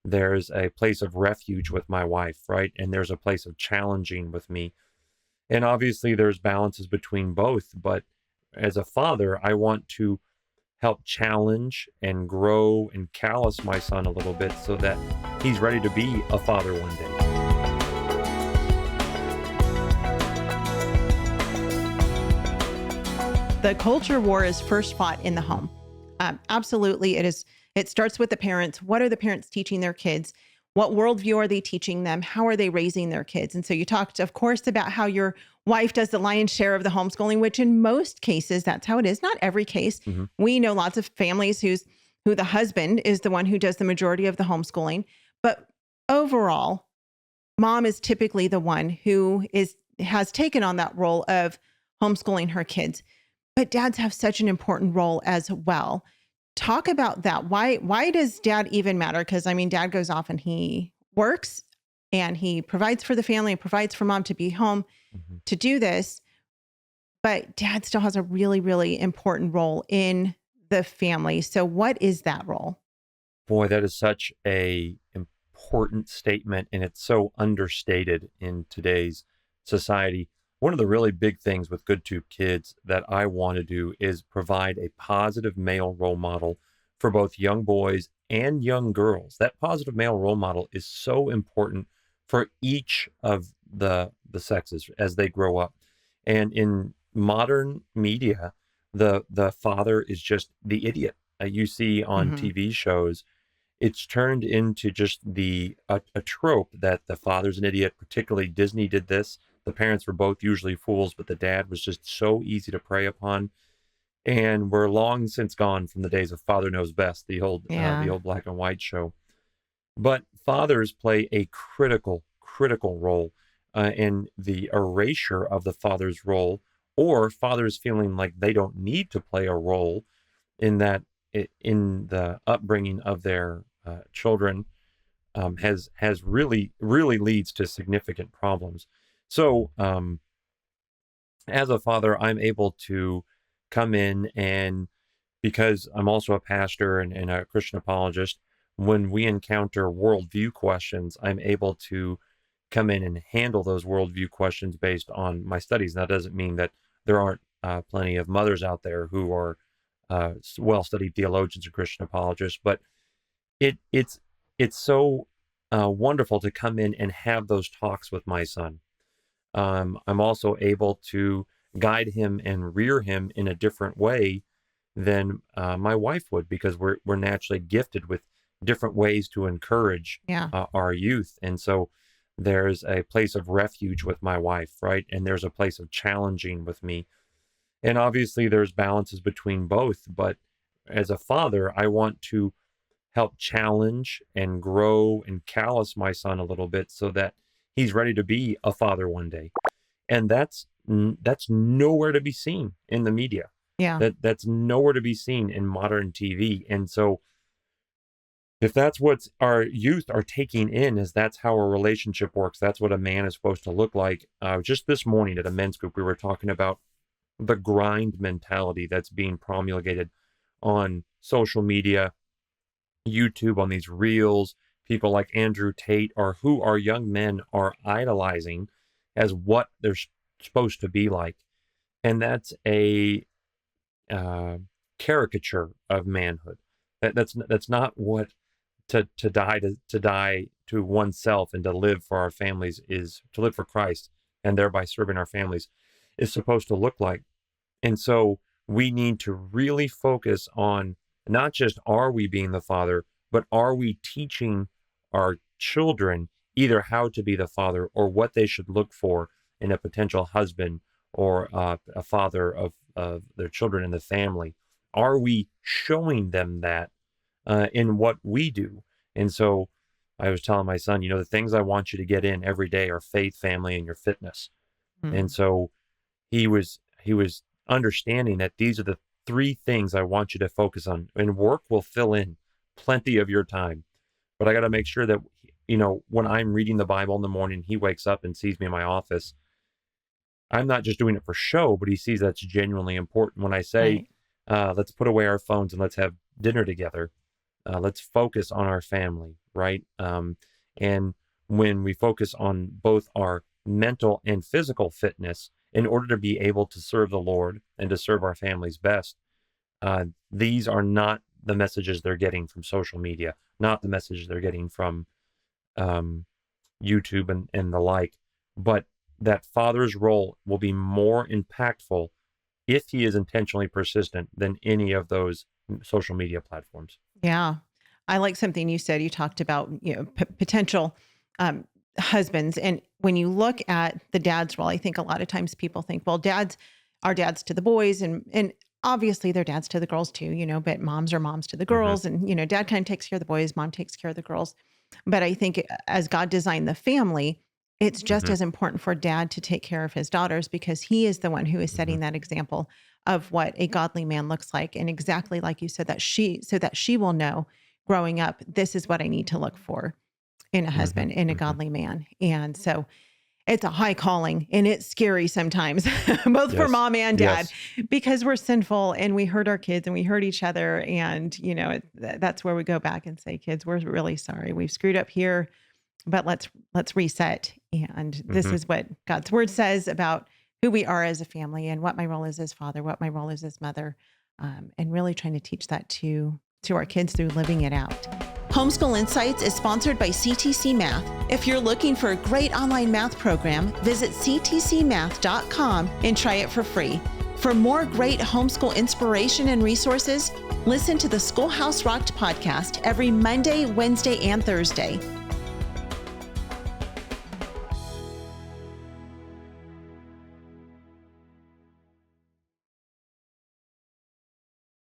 There's a place of refuge with my wife, right? And there's a place of challenging with me. And obviously there's balances between both, but as a father, I want to help challenge and grow and callous my son a little bit so that he's ready to be a father one day. The culture war is first fought in the home. Absolutely, it is. It starts with the parents. What are the parents teaching their kids? What worldview are they teaching them? How are they raising their kids? And so you talked, of course, about how your wife does the lion's share of the homeschooling, which in most cases, that's how it is. Not every case. Mm-hmm. We know lots of families who the husband is the one who does the majority of the homeschooling. But overall, mom is typically the one who has taken on that role of homeschooling her kids. But dads have such an important role as well. Talk about that. Why does dad even matter? Because I mean, dad goes off and he works and he provides for the family and provides for mom to be home to do this. But dad still has a really, really important role in the family. So what is that role? Boy, that is such a important statement, and it's so understated in today's society. One of the really big things with GoodTube Kids that I want to do is provide a positive male role model for both young boys and young girls. That positive male role model is so important for each of the sexes as they grow up. And in modern media, the father is just the idiot you see on TV shows. It's turned into just a trope that the father's an idiot. Particularly Disney did this. The parents were both usually fools, but the dad was just so easy to prey upon. And we're long since gone from the days of Father Knows Best, the old black and white show. But fathers play a critical role in the erasure of the father's role, or fathers feeling like they don't need to play a role in the upbringing of their children has really leads to significant problems. So as a father, I'm able to come in, and because I'm also a pastor and a Christian apologist, when we encounter worldview questions, I'm able to come in and handle those worldview questions based on my studies. And that doesn't mean that there aren't plenty of mothers out there who are well-studied theologians or Christian apologists, but it's so wonderful to come in and have those talks with my son. I'm also able to guide him and rear him in a different way than my wife would, because we're naturally gifted with different ways to encourage our youth. And so there's a place of refuge with my wife, right? And there's a place of challenging with me. And obviously there's balances between both. But as a father, I want to help challenge and grow and callous my son a little bit so that he's ready to be a father one day. And that's nowhere to be seen in the media. Yeah. That's nowhere to be seen in modern TV. And so if that's what our youth are taking in, is that's how a relationship works, that's what a man is supposed to look like. Just this morning at a men's group, we were talking about the grind mentality that's being promulgated on social media, YouTube, on these reels, people like Andrew Tate, or who our young men are idolizing as what they're supposed to be like. And that's a caricature of manhood. That's not what to die to oneself and to live for our families, is to live for Christ and thereby serving our families, is supposed to look like. And so we need to really focus on not just are we being the father, but are we teaching our children either how to be the father or what they should look for in a potential husband or a father of their children in the family. Are we showing them that in what we do? And so I was telling my son, the things I want you to get in every day are faith, family, and your fitness. And so he was understanding that these are the three things I want you to focus on, and work will fill in plenty of your time. But I got to make sure that, when I'm reading the Bible in the morning, he wakes up and sees me in my office. I'm not just doing it for show, but he sees that's genuinely important. When I say, let's put away our phones and let's have dinner together. Let's focus on our family. right? And when we focus on both our mental and physical fitness in order to be able to serve the Lord and to serve our families best, these are not the messages they're getting from social media, not the messages they're getting from YouTube and the like, but that father's role will be more impactful if he is intentionally persistent than any of those social media platforms. Yeah. I like something you said. You talked about, potential husbands. And when you look at the dad's role, I think a lot of times people think, well, dads are dads to the boys, and obviously they're dads to the girls too, but moms are moms to the girls. And, dad kind of takes care of the boys, mom takes care of the girls. But I think as God designed the family, it's just as important for dad to take care of his daughters, because he is the one who is setting that example of what a godly man looks like. And exactly like you said, so that she will know growing up, this is what I need to look for in a husband, in a godly man. And so it's a high calling, and it's scary sometimes, both for mom and dad, because we're sinful and we hurt our kids and we hurt each other. And, that's where we go back and say, kids, we're really sorry. We've screwed up here, but let's reset. And this is what God's word says about who we are as a family and what my role is as father, what my role is as mother, and really trying to teach that to our kids through living it out. Homeschool Insights is sponsored by CTC Math. If you're looking for a great online math program, visit ctcmath.com and try it for free. For more great homeschool inspiration and resources, listen to the Schoolhouse Rocked podcast every Monday, Wednesday, and Thursday.